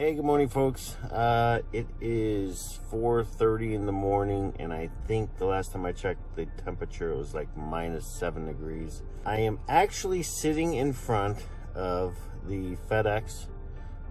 Hey, good morning, folks. It is 4:30 in the morning, and I think the last time I checked, the temperature was like -7 degrees. I am actually sitting in front of the FedEx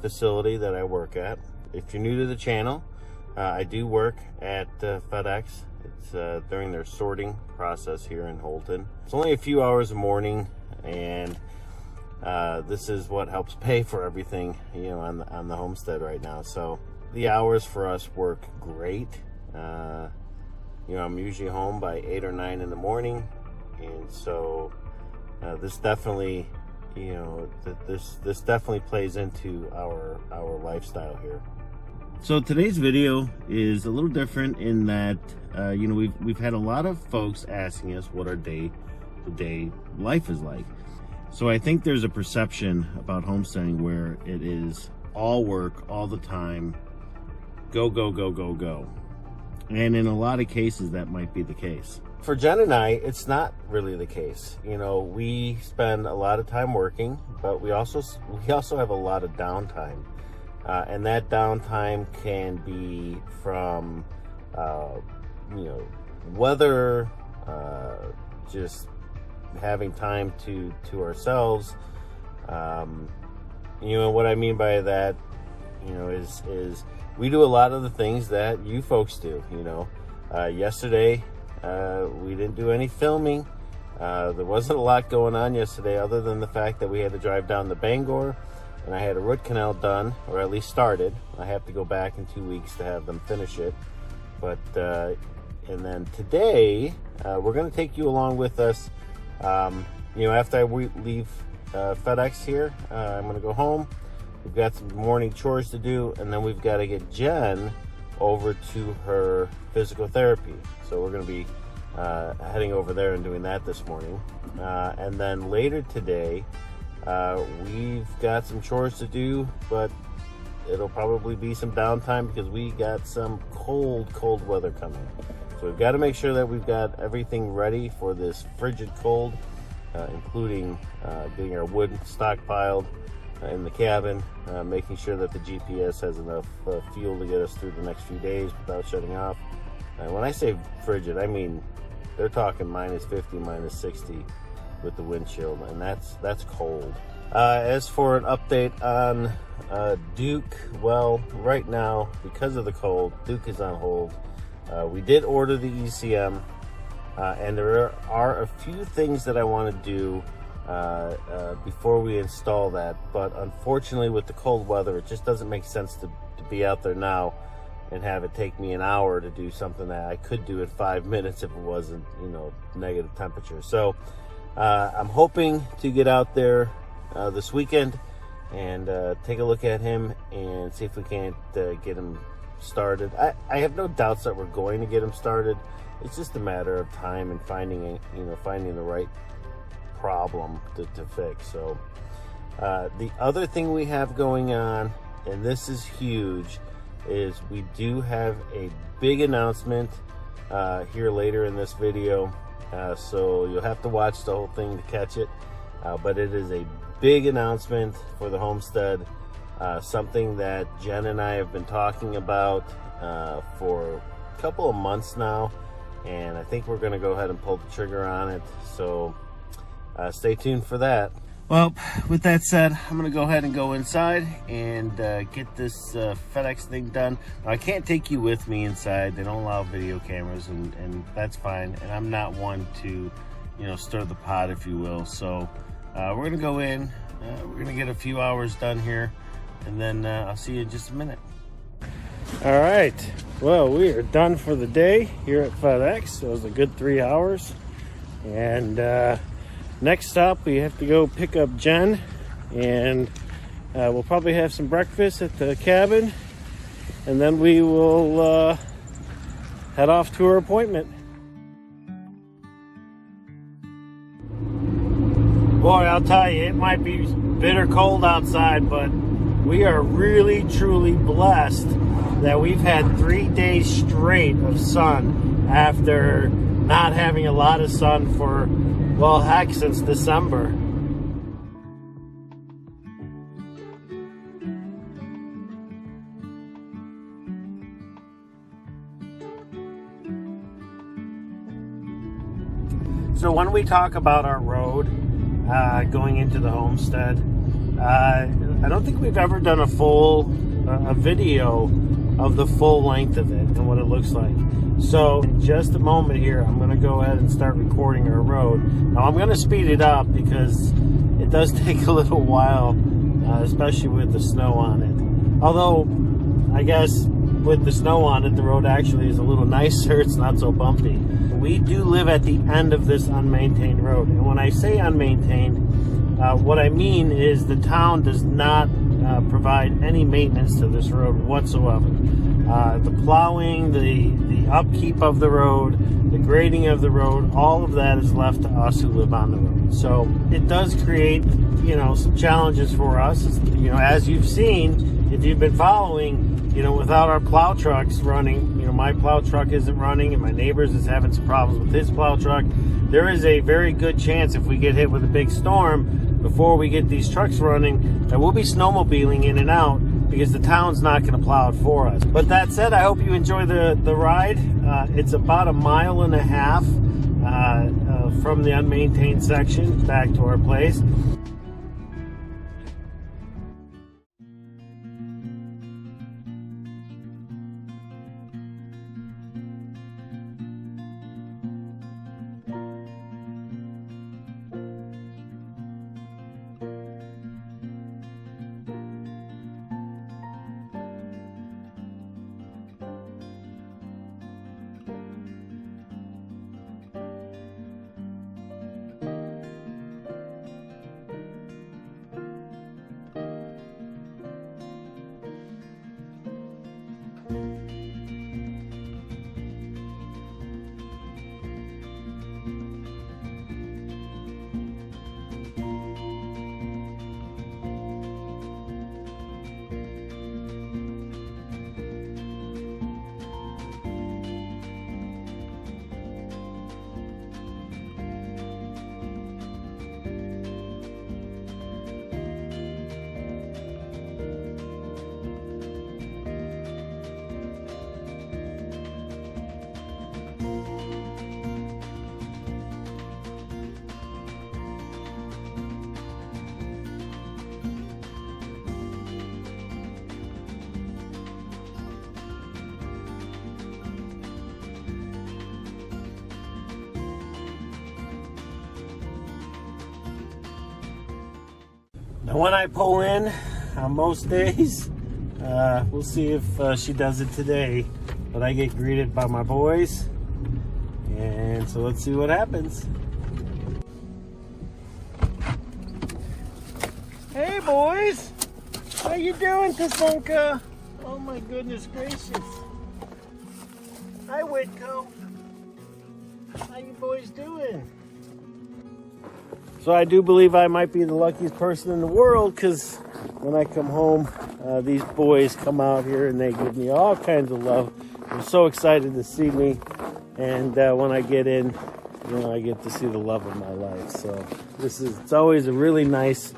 facility that I work at. If you're new to the channel, I do work at FedEx. It's during their sorting process here in Houlton. It's only a few hours a morning, and this is what helps pay for everything, you know, on the homestead right now. So the hours for us work great. You know, I'm usually home by 8 or 9 in the morning, and so this definitely, you know, this definitely plays into our lifestyle here. So today's video is a little different in that you know, we've had a lot of folks asking us what our day-to-day life is like. So I think there's a perception about homesteading where it is all work all the time, go, go, go, go, go. And in a lot of cases, that might be the case. For Jen and I, it's not really the case. You know, we spend a lot of time working, but we also have a lot of downtime. And that downtime can be from, you know, weather, just having time to ourselves. You know, what I mean by that, you know, is we do a lot of the things that you folks do. You know, yesterday we didn't do any filming. There wasn't a lot going on yesterday other than the fact that we had to drive down to Bangor, and I had a root canal done, or at least started. I have to go back in 2 weeks to have them finish it. But and then today we're going to take you along with us. You know, after I leave FedEx here, I'm going to go home. We've got some morning chores to do, and then we've got to get Jen over to her physical therapy. So we're going to be heading over there and doing that this morning. And then later today, we've got some chores to do, but it'll probably be some downtime because we got some cold weather coming. So we've got to make sure that we've got everything ready for this frigid cold, including getting our wood stockpiled in the cabin, making sure that the GPS has enough fuel to get us through the next few days without shutting off. And when I say frigid, I mean they're talking -50, -60 with the windshield, and that's cold. As for an update on Duke, well, right now, because of the cold, Duke is on hold. We did order the ECM, and there are a few things that I want to do before we install that, but unfortunately with the cold weather, it just doesn't make sense to be out there now and have it take me an hour to do something that I could do in 5 minutes if it wasn't, you know, negative temperature. So I'm hoping to get out there this weekend and take a look at him and see if we can't get him started. I have no doubts that we're going to get him started. It's just a matter of time and finding the right problem to fix. So the other thing we have going on, and this is huge, is we do have a big announcement here later in this video. So you'll have to watch the whole thing to catch it. But it is a big announcement for the homestead. Something that Jen and I have been talking about for a couple of months now, and I think we're going to go ahead and pull the trigger on it. So stay tuned for that. Well, with that said, I'm going to go ahead and go inside and get this FedEx thing done. Now, I can't take you with me inside. They don't allow video cameras, and that's fine. And I'm not one to, you know, stir the pot, if you will. So we're going to go in. We're going to get a few hours done here, and then I'll see you in just a minute. All right, well, we are done for the day here at FedEx. It was a good 3 hours, and next stop we have to go pick up Jen, and we'll probably have some breakfast at the cabin, and then we will head off to her appointment. Boy, I'll tell you, it might be bitter cold outside, but we are really, truly blessed that we've had 3 days straight of sun after not having a lot of sun for, well, heck, since December. So when we talk about our road going into the homestead, I don't think we've ever done a full a video of the full length of it and what it looks like. So in just a moment here, I'm going to go ahead and start recording our road. Now I'm going to speed it up because it does take a little while, especially with the snow on it. Although, I guess with the snow on it, the road actually is a little nicer. It's not so bumpy. We do live at the end of this unmaintained road. And when I say unmaintained, what I mean is the town does not provide any maintenance to this road whatsoever. The plowing, the upkeep of the road, the grading of the road, all of that is left to us who live on the road. So it does create, you know, some challenges for us. You know, as you've seen, if you've been following, you know, without our plow trucks running, you know, my plow truck isn't running and my neighbor's is having some problems with his plow truck. There is a very good chance if we get hit with a big storm before we get these trucks running that we'll be snowmobiling in and out because the town's not going to plow it for us. But that said, I hope you enjoy the ride. It's about 1.5 miles from the unmaintained section back to our place. And when I pull in on most days, we'll see if she does it today, but I get greeted by my boys, and so let's see what happens. Hey boys, how you doing, Tasunka? Oh my goodness gracious. Hi Whitco, how you boys doing? So I do believe I might be the luckiest person in the world, because when I come home, these boys come out here and they give me all kinds of love. They're so excited to see me, and when I get in, you know, I get to see the love of my life. So it's always a really nice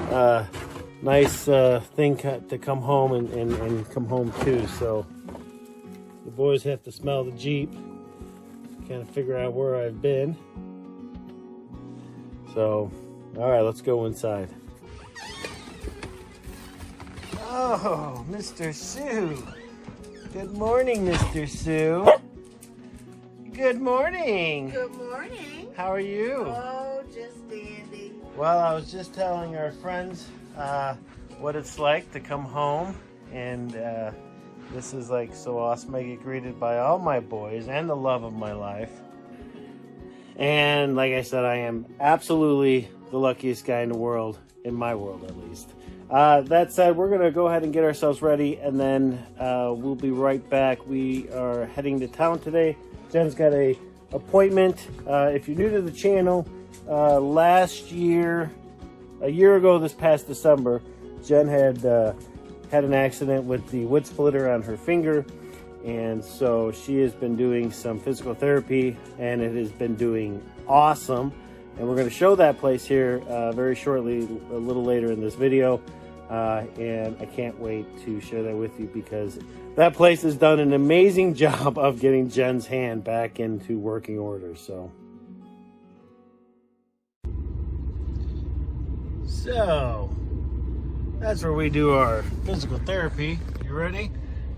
thing to come home and come home to. So the boys have to smell the Jeep, kind of figure out where I've been. So, all right, let's go inside. Oh, Mr. Sue. Good morning, Mr. Sue. Good morning. Good morning. How are you? Oh, just dandy. Well, I was just telling our friends what it's like to come home, and this is like so awesome. I get greeted by all my boys and the love of my life. And like I said, I am absolutely the luckiest guy in the world, in my world at least. That said, we're going to go ahead and get ourselves ready, and then we'll be right back. We are heading to town today. Jen's got a appointment. If you're new to the channel, last year, a year ago this past December, Jen had an accident with the wood splitter on her finger. And so she has been doing some physical therapy, and it has been doing awesome. And we're going to show that place here very shortly, a little later in this video. And I can't wait to share that with you, because that place has done an amazing job of getting Jen's hand back into working order. So So, that's where we do our physical therapy. You ready?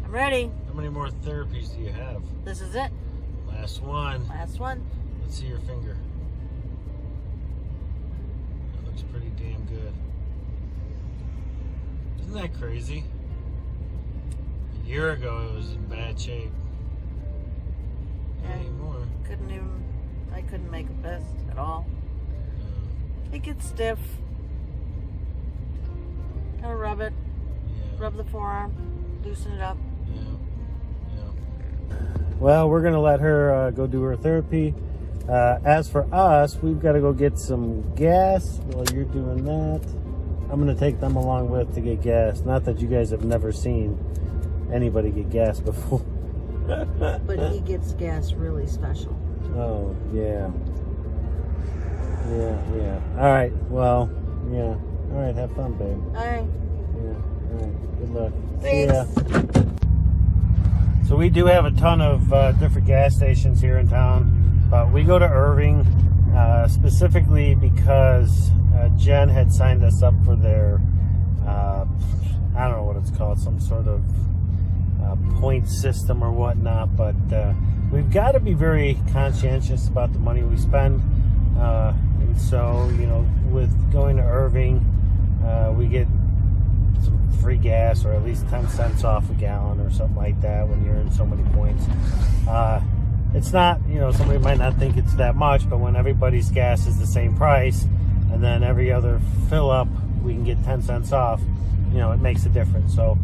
I'm ready. How many more therapies do you have? This is it. Last one. Last one. Let's see your finger. That looks pretty damn good. Isn't that crazy? A year ago it was in bad shape. Not anymore. I couldn't make a fist at all. It gets stiff. Gotta rub it. Yeah. Rub the forearm. Loosen it up. Yeah. Well, we're gonna let her go do her therapy. As for us, we've got to go get some gas. While you're doing that, I'm gonna take them along with to get gas. Not that you guys have never seen anybody get gas before. But he gets gas really special. Oh yeah. Yeah. All right. Well, yeah. All right. Have fun, babe. All right. Yeah. All right. Good luck. Thanks. See ya. So we do have a ton of different gas stations here in town, but we go to Irving specifically because Jen had signed us up for their, I don't know what it's called, some sort of point system or whatnot, but we've got to be very conscientious about the money we spend. And so, you know, with going to Irving, we get some free gas, or at least 10 cents off a gallon or something like that when you're in so many points. It's not, you know, somebody might not think it's that much, but when everybody's gas is the same price, and then every other fill up we can get 10 cents off, you know, it makes a difference. So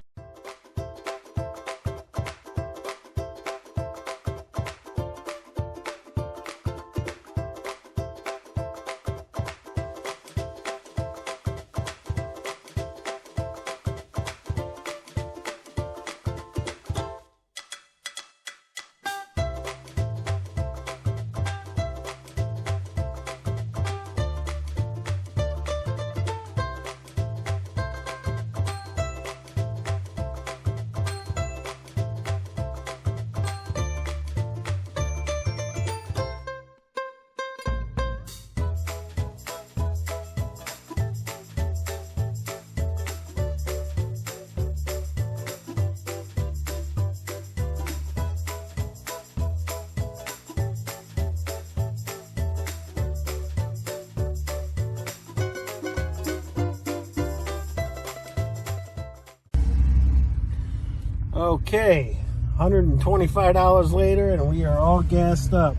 okay, $125 later, and we are all gassed up.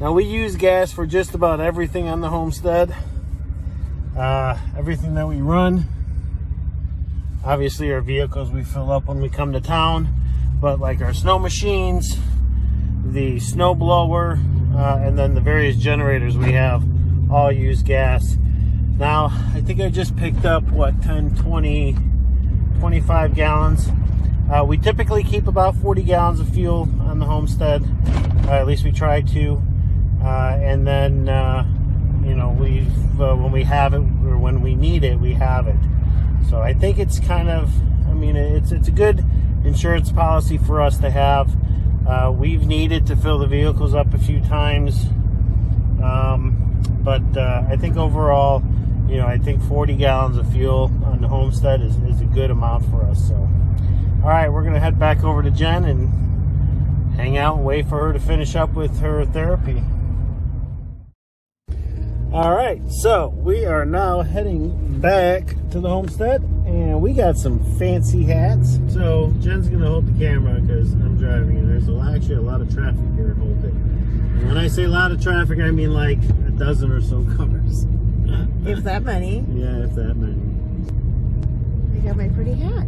Now, we use gas for just about everything on the homestead. Everything that we run. Obviously, our vehicles we fill up when we come to town, but like our snow machines, the snow blower, and then the various generators we have all use gas. Now, I think I just picked up, what, 10, 20, 25 gallons. We typically keep about 40 gallons of fuel on the homestead, at least we try to, and then you know, when we have it, or when we need it, we have it. So I think it's kind of, I mean, it's a good insurance policy for us to have. We've needed to fill the vehicles up a few times, but I think overall, you know, I think 40 gallons of fuel on the homestead is a good amount for us. So all right, we're going to head back over to Jen and hang out and wait for her to finish up with her therapy. All right, so we are now heading back to the homestead, and we got some fancy hats. So Jen's going to hold the camera because I'm driving, and there's actually a lot of traffic here in Houlton. And when I say a lot of traffic, I mean like a dozen or so cars. If that many. Yeah, if that many. I got my pretty hat.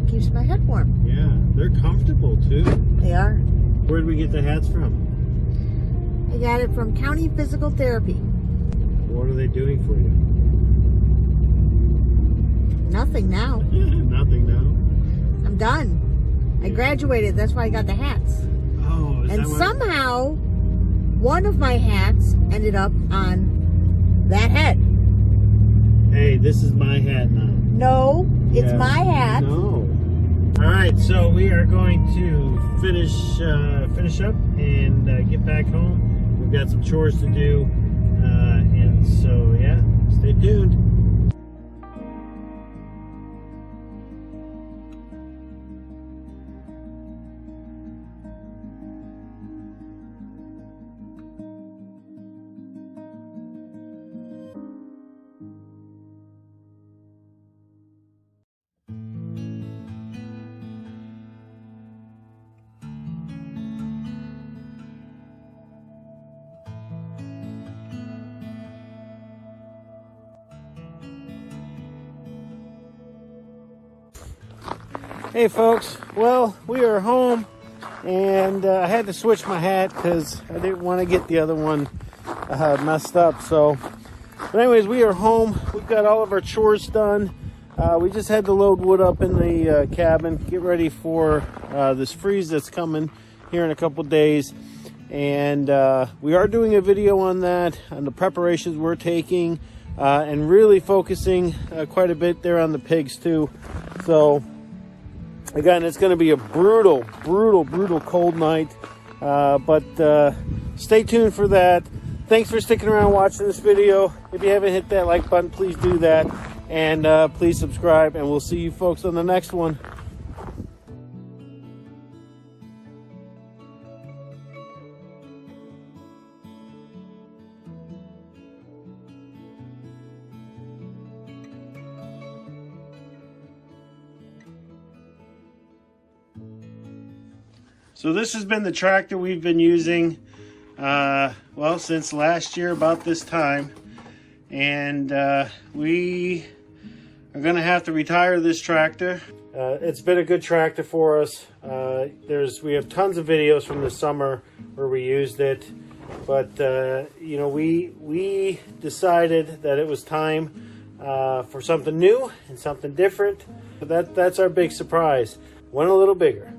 Keeps my head warm. Yeah, they're comfortable too. They are. Where did we get the hats from? I got it from County Physical Therapy. What are they doing for you? Nothing now. Nothing now. I'm done. I graduated. That's why I got the hats. Oh, is and that somehow, one of my hats ended up on that head. Hey, this is my hat now. No, it's my hat. No. All right, so we are going to finish up and get back home. We've got some chores to do, and so yeah, stay tuned. Hey folks, well, we are home, and I had to switch my hat because I didn't want to get the other one messed up. So, but anyways, we are home. We've got all of our chores done. We just had to load wood up in the cabin, get ready for this freeze that's coming here in a couple days. And we are doing a video on that, on the preparations we're taking, and really focusing quite a bit there on the pigs too. So again, it's going to be a brutal cold night, but stay tuned for that. Thanks for sticking around watching this video. If you haven't hit that like button, please do that, and please subscribe, and we'll see you folks on the next one. So this has been the tractor we've been using, well, since last year about this time. And we are going to have to retire this tractor. It's been a good tractor for us. We have tons of videos from the summer where we used it. But, you know, we decided that it was time for something new and something different. That's our big surprise. Went a little bigger.